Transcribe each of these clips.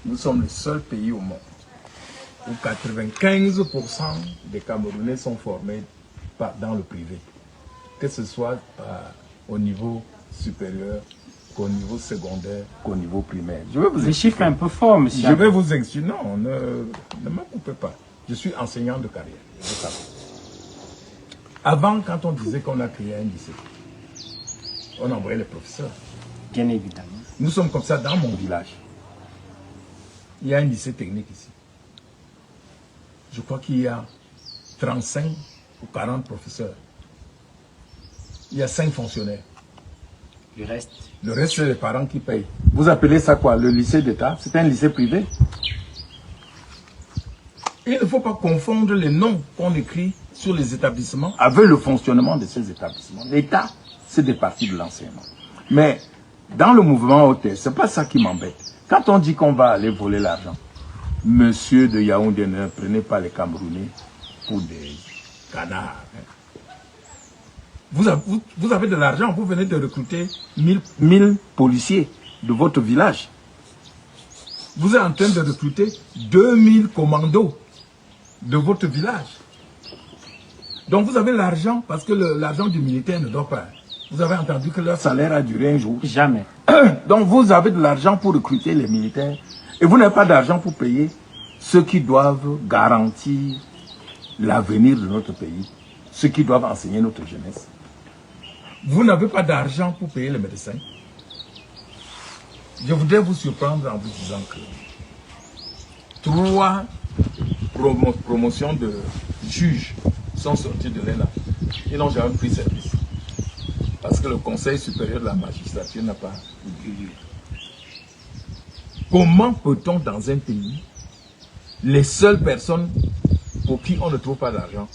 Nous sommes le seul pays au monde où 95% des Camerounais sont formés dans le privé. Que ce soit au niveau supérieur, qu'au niveau secondaire, qu'au niveau primaire. Je vais vous Les chiffres un peu forts, monsieur. Je vais vous expliquer. Non, ne me coupez pas. Je suis enseignant de carrière. Avant, quand on disait qu'on a créé un lycée, on envoyait les professeurs. Bien évidemment. Nous sommes comme ça dans mon village. Il y a un lycée technique ici. Je crois qu'il y a 35 ou 40 professeurs. Il y a 5 fonctionnaires. Le reste, c'est les parents qui payent. Vous appelez ça quoi? Le lycée d'État? C'est un lycée privé? Il ne faut pas confondre les noms qu'on écrit sur les établissements avec le fonctionnement de ces établissements. L'État, c'est des parties de l'enseignement. Mais dans le mouvement OTS, ce n'est pas ça qui m'embête. Quand on dit qu'on va aller voler l'argent, monsieur de Yaoundé, ne prenez pas les Camerounais pour des canards. Vous avez de l'argent, vous venez de recruter 1000 policiers de votre village. Vous êtes en train de recruter 2000 commandos de votre village. Donc vous avez l'argent, parce que l'argent du militaire ne dort pas. Vous avez entendu que leur salaire a duré un jour? Jamais. Donc vous avez de l'argent pour recruter les militaires et vous n'avez pas d'argent pour payer ceux qui doivent garantir l'avenir de notre pays, ceux qui doivent enseigner notre jeunesse. Vous n'avez pas d'argent pour payer les médecins. Je voudrais vous surprendre en vous disant que 3 promotions de juges sont sorties de l'ENA. Ils n'ont jamais pris service. Parce que le Conseil supérieur de la magistrature n'a pas eu lieu. Comment peut-on dans un pays, les seules personnes pour qui on ne trouve pas d'argent,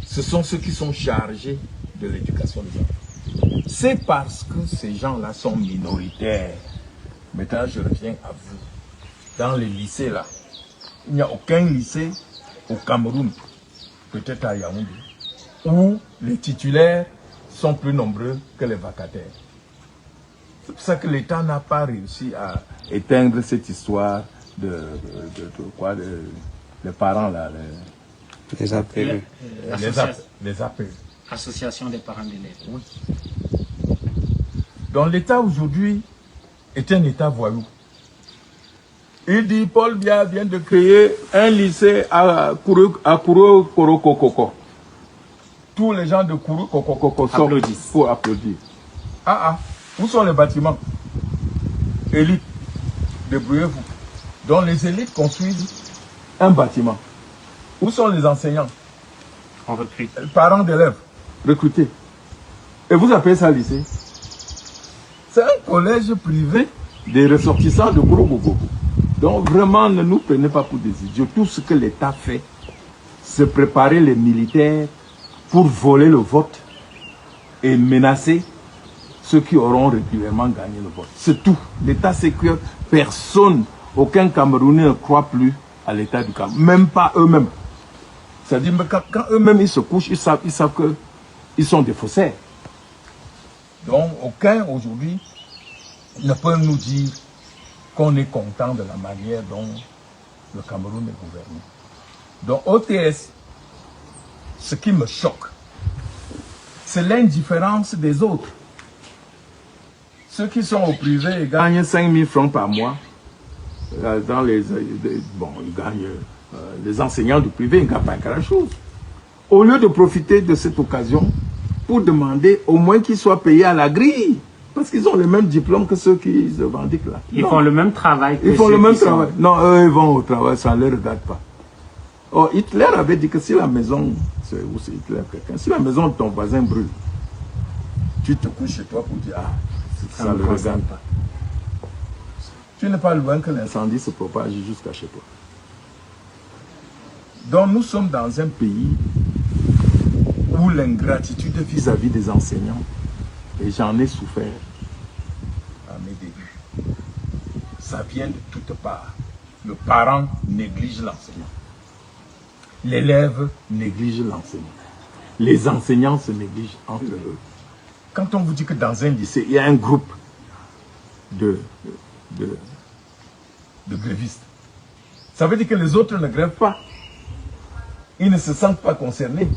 ce sont ceux qui sont chargés de l'éducation des enfants. C'est parce que ces gens-là sont minoritaires. Maintenant, je reviens à vous. Dans les lycées, là, il n'y a aucun lycée au Cameroun, peut-être à Yaoundé, où les titulaires sont plus nombreux que les vacataires. C'est pour ça que l'État n'a pas réussi à éteindre cette histoire de les parents là. Les APE. Les APE. Association des parents d'élèves. Oui. Donc l'État aujourd'hui est un État voyou. Il dit, Paul Biya vient de créer un lycée à Kourou Korokoko. Tous les gens de Kourou Kokoko applaudissent pour applaudir. Où sont les bâtiments? Élites, débrouillez-vous. Donc les élites construisent un bâtiment. Où sont les enseignants? On recrute. Parents d'élèves, recrutés. Et vous appelez ça lycée? C'est un collège privé des ressortissants de Kourou Kokoko. Donc vraiment, ne nous prenez pas pour des idiots. Tout ce que l'État fait, c'est préparer les militaires pour voler le vote et menacer ceux qui auront régulièrement gagné le vote. C'est tout. L'État sait que personne, aucun Camerounais ne croit plus à l'État du Cameroun. Même pas eux-mêmes. C'est-à-dire que quand eux-mêmes ils se couchent, ils savent qu'ils sont des faussaires. Donc aucun aujourd'hui ne peut nous dire qu'on est content de la manière dont le Cameroun est gouverné. Donc OTS, ce qui me choque, c'est l'indifférence des autres. Ceux qui sont au privé gagnent 5 000 francs par mois. Dans les, ils gagnent, les enseignants du privé ne gagnent pas grand-chose. Au lieu de profiter de cette occasion pour demander au moins qu'ils soient payés à la grille. Parce qu'ils ont le même diplôme que ceux qui se revendiquent là. Ils font le même travail. Ils font le même travail. Non, eux, ils vont au travail, ça ne les regarde pas. Oh, Hitler avait dit que si la maison, c'est Hitler quelqu'un, si la maison de ton voisin brûle, tu te couches chez toi pour dire, ça ne le regarde pas. Tu n'es pas loin que l'incendie se propage jusqu'à chez toi. Donc nous sommes dans un pays où l'ingratitude vis-à-vis des enseignants, et j'en ai souffert à mes débuts, ça vient de toutes parts. Le parent néglige l'enseignant. L'élève néglige l'enseignant. Les enseignants se négligent entre eux. Quand on vous dit que dans un lycée, il y a un groupe de grévistes. Ça veut dire que les autres ne grèvent pas. Ils ne se sentent pas concernés.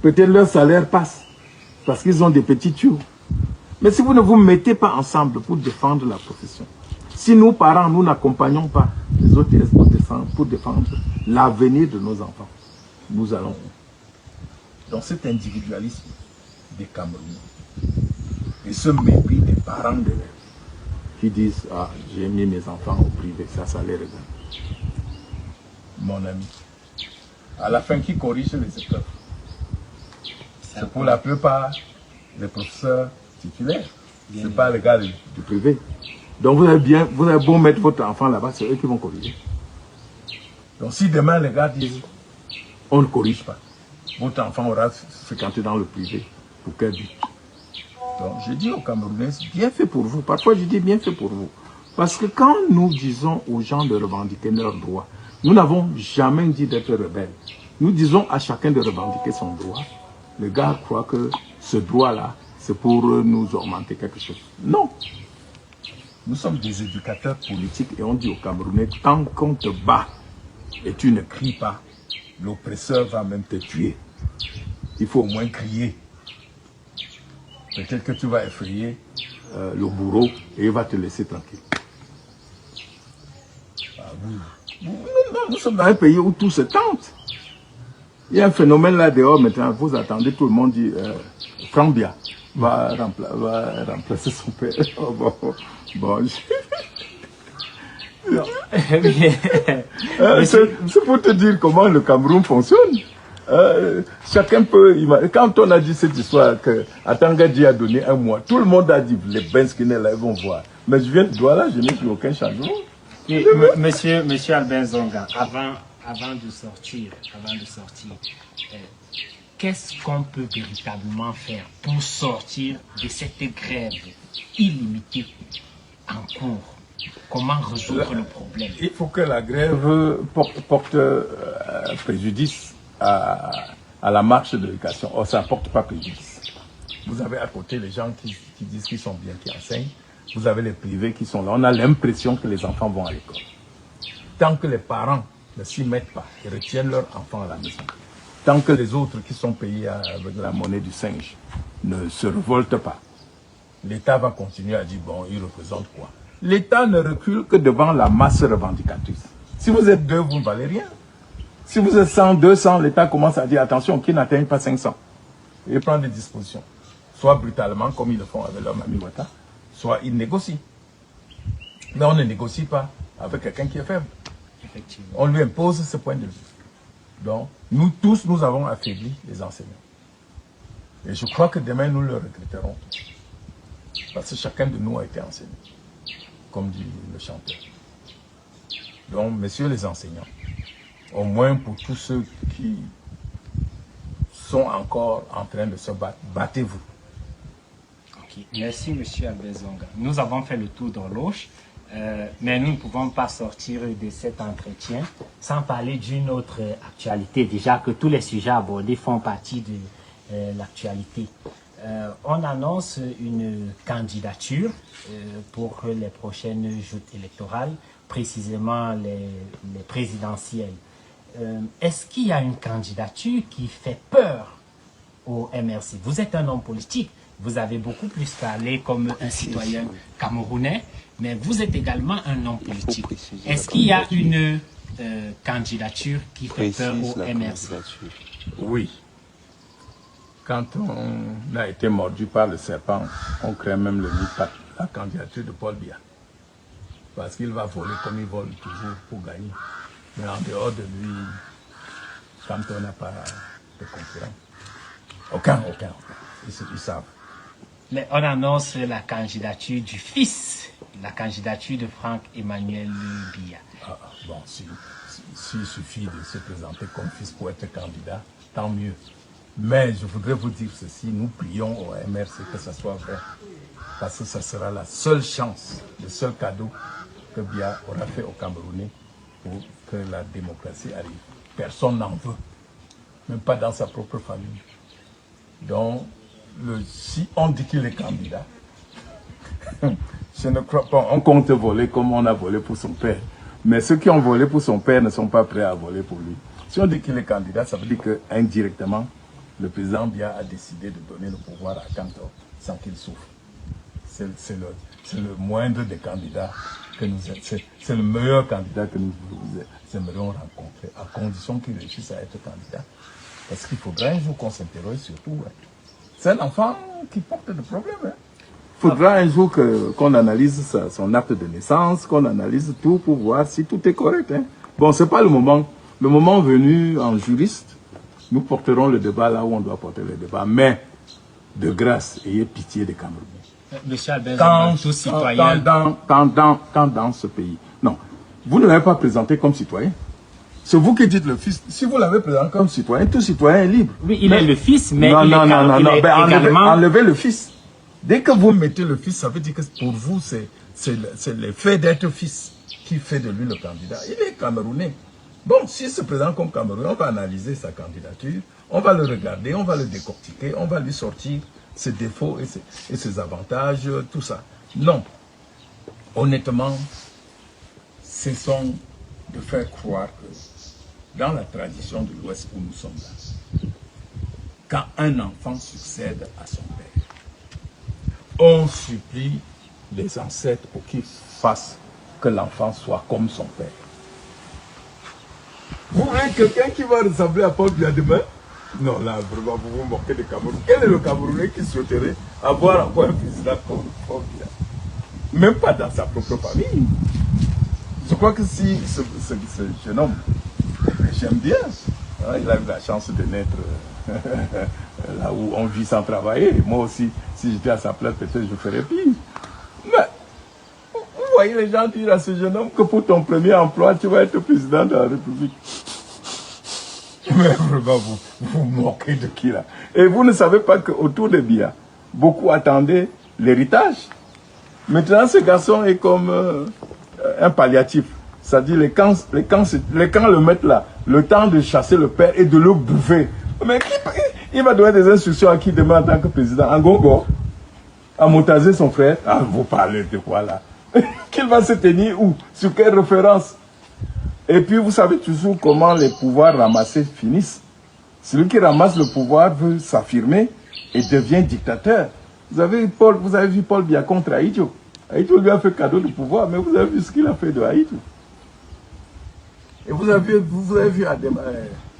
Peut-être leur salaire passe, parce qu'ils ont des petits tuyaux. Mais si vous ne vous mettez pas ensemble pour défendre la profession, si nous, parents, nous n'accompagnons pas les autres pour défendre l'avenir de nos enfants, nous allons. Donc cet individualisme des Camerounais et ce mépris des parents d'élèves qui disent « Ah, j'ai mis mes enfants au privé, ça les regarde. » Mon ami, à la fin, qui corrige les épreuves? C'est pour la plupart les professeurs titulaires. Ce n'est pas les gars du privé. Donc vous avez beau mettre votre enfant là-bas, c'est eux qui vont corriger. Donc si demain les gars disent on ne corrige pas, votre enfant aura fréquenté dans le privé, pour quel but? Donc je dis aux Camerounais, bien fait pour vous. Parfois je dis bien fait pour vous. Parce que quand nous disons aux gens de revendiquer leurs droits, nous n'avons jamais dit d'être rebelles. Nous disons à chacun de revendiquer son droit. Le gars croit que ce droit-là, c'est pour nous augmenter quelque chose. Non. Nous sommes des éducateurs politiques et on dit aux Camerounais, tant qu'on te bat et tu ne cries pas, l'oppresseur va même te tuer. Il faut au moins crier. Peut-être que tu vas effrayer le bourreau et il va te laisser tranquille. Nous sommes dans un pays où tout se tente. Il y a un phénomène là dehors maintenant, vous attendez, tout le monde dit Frambia va remplacer son père. Oh, bon. C'est pour te dire comment le Cameroun fonctionne. Chacun peut imaginer. Quand on a dit cette histoire que Atangadji a donné un mois, tout le monde a dit les Benskinés là, ils vont voir. Mais je viens de voir là, je n'ai vu aucun changement. Et, monsieur Albin Zonga, avant de sortir, qu'est-ce qu'on peut véritablement faire pour sortir de cette grève illimitée en cours? Comment résoudre le problème? Il faut que la grève porte préjudice à la marche de l'éducation. Or, ça ne porte pas préjudice. Vous avez à côté les gens qui disent qu'ils sont bien, qui enseignent. Vous avez les privés qui sont là. On a l'impression que les enfants vont à l'école. Tant que les parents ne s'y mettent pas et retiennent leurs enfants à la maison, tant que les autres qui sont payés avec la monnaie du singe ne se révoltent pas, l'État va continuer à dire, bon, il représente quoi? L'État ne recule que devant la masse revendicatrice. Si vous êtes 2, vous ne valez rien. Si vous êtes 100, 200, l'État commence à dire, attention, qui n'atteigne pas 500. Et prend des dispositions. Soit brutalement, comme ils le font avec leur Mami Ouattara, soit ils négocient. Mais on ne négocie pas avec quelqu'un qui est faible. Effectivement. On lui impose ce point de vue. Donc, nous tous, nous avons affaibli les enseignants. Et je crois que demain, nous le regretterons. Parce que chacun de nous a été enseigné, comme dit le chanteur. Donc, messieurs les enseignants, au moins pour tous ceux qui sont encore en train de se battre, battez-vous. Merci, monsieur Albin Zonga. Nous avons fait le tour d'horloge, mais nous ne pouvons pas sortir de cet entretien sans parler d'une autre actualité. Déjà que tous les sujets abordés font partie de l'actualité. On annonce une candidature pour les prochaines joutes électorales, précisément les présidentielles. Est-ce qu'il y a une candidature qui fait peur au MRC? Vous êtes un homme politique. Vous avez beaucoup plus parlé comme un citoyen camerounais, mais vous êtes également un homme politique. Est-ce qu'il y a une candidature qui fait peur au MRC? Oui. Quand on a été mordu par le serpent, on crée même le nid de la candidature de Paul Biya. Parce qu'il va voler comme il vole toujours pour gagner. Mais en dehors de lui, quand on n'a pas de concurrent, aucun. Ils savent. Mais on annonce la candidature du fils, la candidature de Franck Emmanuel Biya. Bon, s'il suffit de se présenter comme fils pour être candidat, tant mieux. Mais je voudrais vous dire ceci, nous prions au MRC que ça soit vrai. Parce que ça sera la seule chance, le seul cadeau que Biya aura fait aux Camerounais pour que la démocratie arrive. Personne n'en veut, même pas dans sa propre famille. Donc, si on dit qu'il est candidat, je ne crois pas, on compte voler comme on a volé pour son père. Mais ceux qui ont volé pour son père ne sont pas prêts à voler pour lui. Si on dit qu'il est candidat, ça veut dire qu'indirectement, le président Biya a décidé de donner le pouvoir à Kantor sans qu'il souffre. C'est le moindre des candidats que nous c'est le meilleur candidat que nous aimerions rencontrer, à condition qu'il réussisse à être candidat. Parce qu'il faudra un jour qu'on s'interroge surtout. Hein. C'est un enfant qui porte des problèmes. Hein. Il faudra un jour qu'on analyse son acte de naissance, qu'on analyse tout pour voir si tout est correct. Hein. Bon, ce n'est pas le moment. Le moment venu, en juriste, nous porterons le débat là où on doit porter le débat. Mais, de grâce, ayez pitié des Camerounais. Monsieur Albert, tout citoyen. Quand dans ce pays. Non, vous ne l'avez pas présenté comme citoyen. C'est vous qui dites le fils. Si vous l'avez présenté comme citoyen, tout citoyen est libre. Oui, il est le fils, mais non, il est, non, également... enlevez le fils. Dès que vous mettez le fils, ça veut dire que pour vous, c'est le fait d'être fils qui fait de lui le candidat. Il est camerounais. Bon, s'il se présente comme Camerounais, on va analyser sa candidature, on va le regarder, on va le décortiquer, on va lui sortir ses défauts et ses avantages, tout ça. Non. Honnêtement, cessons de faire croire que dans la tradition de l'Ouest où nous sommes là, quand un enfant succède à son père, on supplie les ancêtres pour qu'ils fassent que l'enfant soit comme son père. Vous voulez quelqu'un qui va ressembler à Paul Biya demain? Non, là, vraiment, vous vous moquez de Cameroun. Quel est le Camerounais qui souhaiterait avoir encore un président comme Paul Biya? Même pas dans sa propre famille. Je crois que si ce jeune homme, j'aime bien, hein, il a eu la chance de naître là où on vit sans travailler. Moi aussi, si j'étais à sa place, peut-être je ferais pire. Mais, vous voyez les gens dire à ce jeune homme que pour ton premier emploi, tu vas être président de la République. Mais vraiment, vous vous moquez de qui là? Et vous ne savez pas qu'autour de Biya, beaucoup attendaient l'héritage. Maintenant, ce garçon est comme un palliatif. C'est-à-dire, les camps le mettent là, le temps de chasser le père et de le bouffer. Mais il va donner des instructions à qui demain en tant que président? À Ngongo? À Moutaze, son frère? Ah, vous parlez de quoi là? Qu'il va se tenir où? Sur quelle référence? Et puis, vous savez toujours comment les pouvoirs ramassés finissent. Celui qui ramasse le pouvoir veut s'affirmer et devient dictateur. Vous avez vu Paul Biya contre Ahidjo. Ahidjo lui a fait cadeau de pouvoir, mais vous avez vu ce qu'il a fait de Ahidjo. Et vous avez vu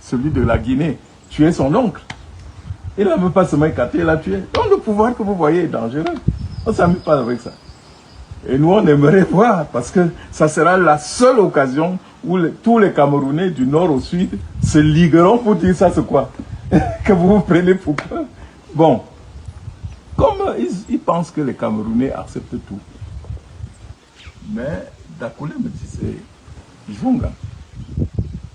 celui de la Guinée tuer son oncle. Il n'a même pas seulement écarté, il l'a tué. Donc le pouvoir que vous voyez est dangereux. On ne s'amuse pas avec ça. Et nous, on aimerait voir, parce que ça sera la seule occasion où tous les Camerounais du nord au sud se ligueront pour dire ça, c'est quoi? Que vous vous prenez pour quoi? Bon, comme ils pensent que les Camerounais acceptent tout. Mais Dakoulé me disait, Junga,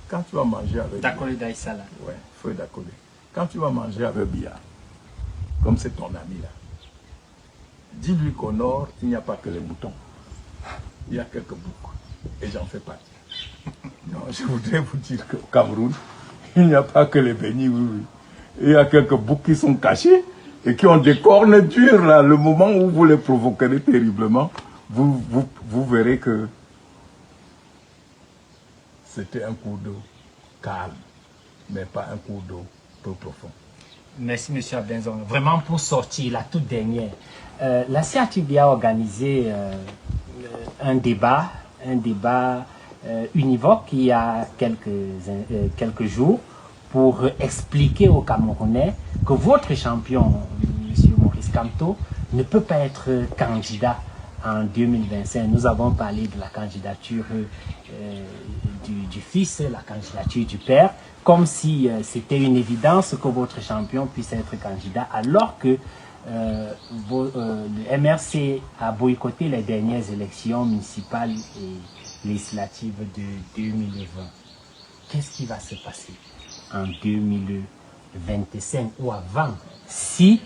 quand tu vas manger avec Dakoulé Daïsala. Ouais, Feu Dakoulé. Quand tu vas manger avec Biya, comme c'est ton ami là, dis-lui qu'au nord, il n'y a pas que les moutons. Il y a quelques boucs. Et j'en fais partie. Non, je voudrais vous dire qu'au Cameroun, il n'y a pas que les bénis, oui, oui. Il y a quelques boucs qui sont cachés et qui ont des cornes dures là. Le moment où vous les provoquerez terriblement, vous verrez que c'était un cours d'eau calme, mais pas un cours d'eau peu profond. Merci, M. Abenzon. Vraiment, pour sortir, la toute dernière, la CATB a organisé un débat univoque il y a quelques jours pour expliquer aux Camerounais que votre champion, M. Maurice Kamto, ne peut pas être candidat en 2025. Nous avons parlé de la candidature du fils, la candidature du père, comme si c'était une évidence que votre champion puisse être candidat, alors que le MRC a boycotté les dernières élections municipales et législatives de 2020. Qu'est-ce qui va se passer en 2025 ou avant si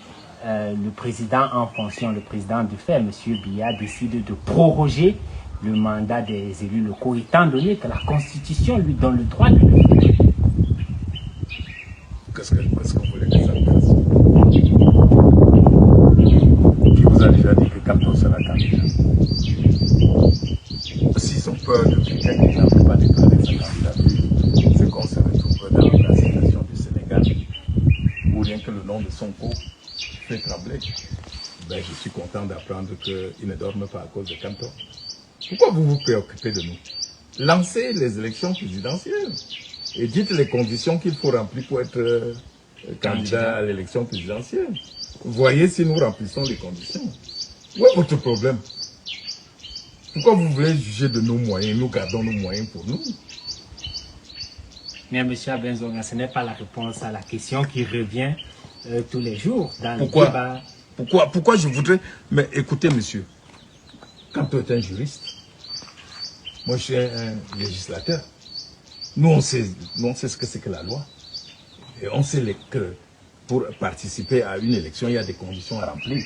le président en fonction, le président de fait, M. Biya, décide de proroger le mandat des élus locaux, étant donné que la Constitution lui donne le droit de le faire? Qu'est-ce que vous voulez que ça fasse? Qui vous a déjà dit que Kamto sera candidat? S'ils ont peur de quelqu'un n'a pas déclaré sa candidature, c'est qu'on se retrouve dans la situation du Sénégal, où rien que le nom de Sonko fait trembler. Ben, je suis content d'apprendre qu'il ne dorme pas à cause de Canton. Pourquoi vous vous préoccupez de nous? Lancez les élections présidentielles et dites les conditions qu'il faut remplir pour être candidat à l'élection présidentielle. Voyez si nous remplissons les conditions. Où est votre problème? Pourquoi vous voulez juger de nos moyens? Nous gardons nos moyens pour nous. Mais M. Abenzonga, ce n'est pas la réponse à la question qui revient tous les jours dans le Pourquoi? débat. Pourquoi je voudrais... Mais écoutez, monsieur, quand tu es un juriste, moi je suis un législateur, nous on sait ce que c'est que la loi. Et on sait que pour participer à une élection, il y a des conditions à remplir.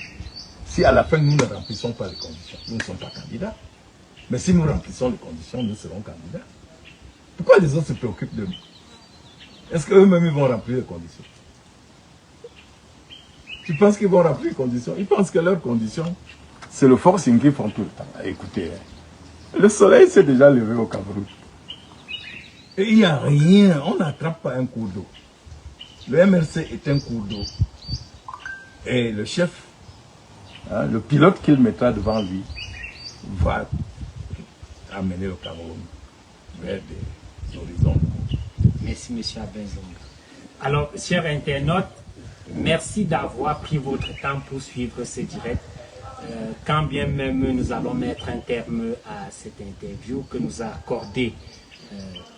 Si à la fin nous ne remplissons pas les conditions, nous ne sommes pas candidats. Mais si nous remplissons les conditions, nous serons candidats. Pourquoi les autres se préoccupent de nous? Est-ce qu'eux-mêmes ils vont remplir les conditions? Tu penses qu'ils vont remplir les conditions? Ils pensent que leurs conditions, c'est le forcing qu'ils font tout le temps. Écoutez, le soleil s'est déjà levé au Cameroun. Et il n'y a rien, on n'attrape pas un cours d'eau. Le MRC est un cours d'eau. Et le chef, le pilote qu'il mettra devant lui, va amener le Cameroun vers des horizons. Merci, M. Abenzonga. Alors, chers internautes, merci d'avoir pris votre temps pour suivre ce direct. Quand bien même nous allons mettre un terme à cette interview que nous a accordé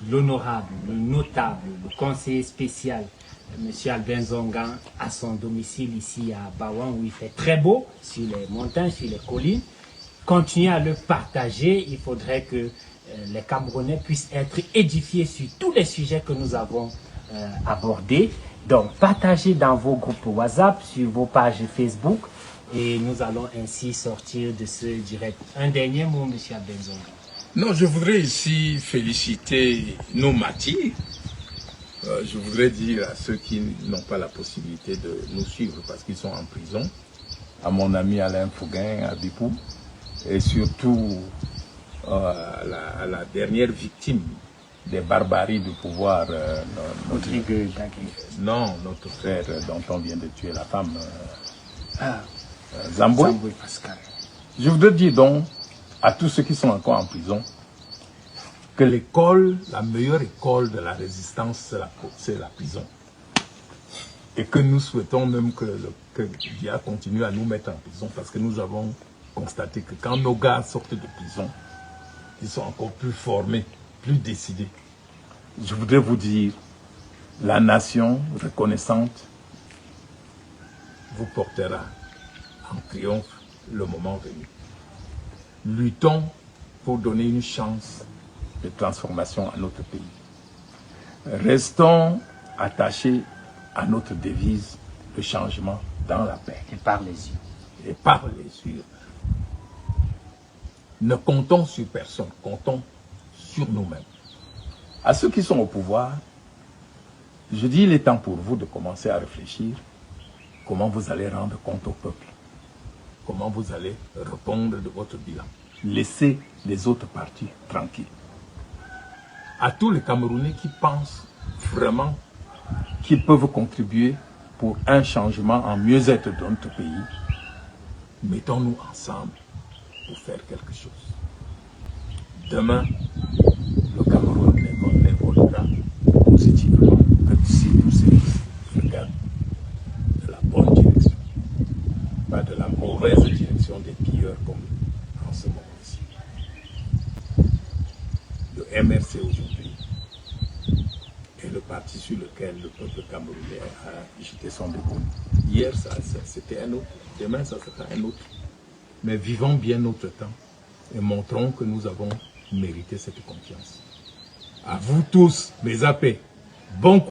l'honorable, le notable, le conseiller spécial, M. Abenzonga, à son domicile ici à Bawan, où il fait très beau, sur les montagnes, sur les collines. Continuez à le partager. Il faudrait que les Camerounais puissent être édifiés sur tous les sujets que nous avons abordés. Donc, partagez dans vos groupes WhatsApp, sur vos pages Facebook, et nous allons ainsi sortir de ce direct. Un dernier mot, M. Abenzonga. Non, je voudrais ici féliciter nos martyrs. Je voudrais dire à ceux qui n'ont pas la possibilité de nous suivre parce qu'ils sont en prison, à mon ami Alain Fouguin, à Bipou, et surtout à la dernière victime des barbaries du pouvoir, notre frère dont on vient de tuer la femme, Zamboué. Je voudrais dire donc à tous ceux qui sont encore en prison que l'école, la meilleure école de la résistance, c'est la prison. Et que nous souhaitons même que l'IA continue à nous mettre en prison parce que nous avons constaté que quand nos gars sortent de prison, ils sont encore plus formés, plus décidés. Je voudrais vous dire, la nation reconnaissante vous portera en triomphe le moment venu. Luttons pour donner une chance de transformation à notre pays. Restons attachés à notre devise, le changement dans la paix. Et par les yeux. Et par les yeux. Ne comptons sur personne, comptons sur nous-mêmes. À ceux qui sont au pouvoir, je dis il est temps pour vous de commencer à réfléchir comment vous allez rendre compte au peuple. Comment vous allez répondre de votre bilan. Laissez les autres partis tranquilles. À tous les Camerounais qui pensent vraiment qu'ils peuvent contribuer pour un changement en mieux-être de notre pays, mettons-nous ensemble pour faire quelque chose. Demain, le Cameroun évoluera positivement si nous regardons de la bonne direction, pas de la mauvaise direction des pilleurs comme en ce moment-ci. Le MRC aujourd'hui est le parti sur lequel le peuple camerounais a jeté son dévolu. Hier, c'était un autre, demain, ça sera un autre. Mais vivons bien notre temps et montrons que nous avons mérité cette confiance. À vous tous, mes AP, bon courage.